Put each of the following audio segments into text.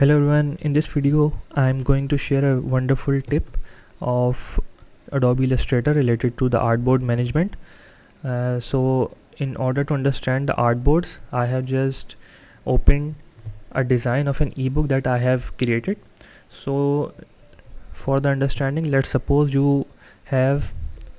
Hello everyone, in this video I'm going to share a wonderful tip of Adobe Illustrator related to the artboard management. So in order to understand the artboards, I have just opened a design of an ebook that I have created. So for the understanding, let's suppose you have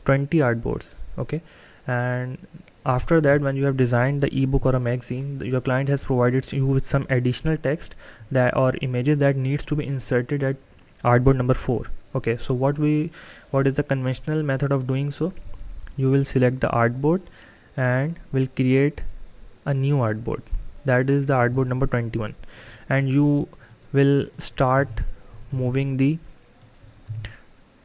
20 artboards, okay, and after that, when you have designed the ebook or a magazine, your client has provided you with some additional text that or images that needs to be inserted at artboard number 4. Okay, so what is the conventional method of doing so? You will select the artboard and will create a new artboard, that is the artboard number 21, and you will start moving the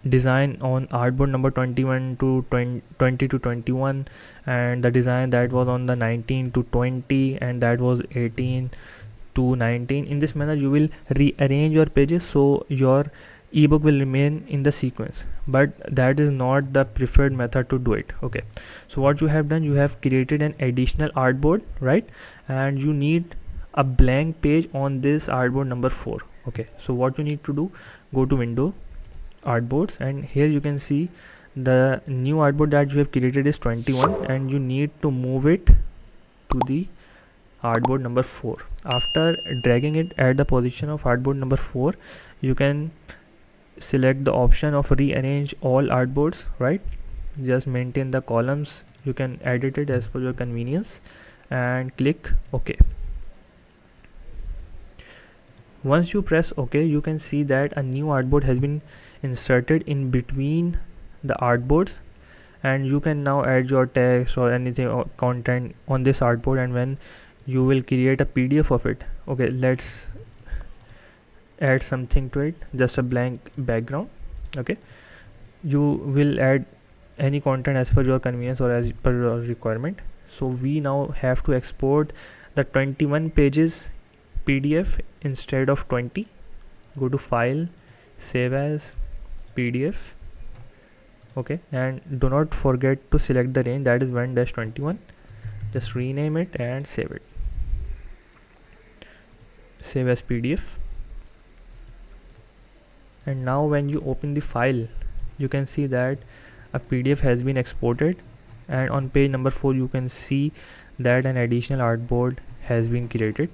design on artboard number 21 to 20 to 21, and the design that was on the 19 to 20, and that was 18 to 19. In this manner you will rearrange your pages so your ebook will remain in the sequence, but that is not the preferred method to do it. Okay, so what you have done, you have created an additional artboard, right, and you need a blank page on this artboard number 4. Okay, so what you need to do, go to window, artboards, and here you can see the new artboard that you have created is 21, and you need to move it to the artboard number 4. After dragging it at the position of artboard number 4, you can select the option of rearrange all artboards, right, just maintain the columns, you can edit it as per your convenience and click OK. Once you press OK, you can see that a new artboard has been inserted in between the artboards, and you can now add your text or anything or content on this artboard, and when you will create a PDF of it. Okay, let's add something to it, just a blank background. Okay, you will add any content as per your convenience or as per your requirement. So we now have to export the 21 pages PDF instead of 20. Go to file, save as PDF. Okay, and do not forget to select the range, that is 1-21. Just rename it and save it, save as PDF. And now when you open the file, you can see that a PDF has been exported, and on page number 4 you can see that an additional artboard has been created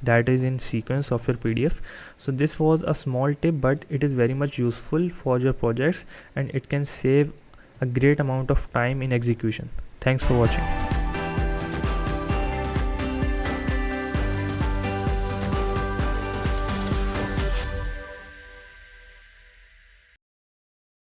that is in sequence of your PDF. So this was a small tip, but it is very much useful for your projects, and it can save a great amount of time in execution. Thanks for watching.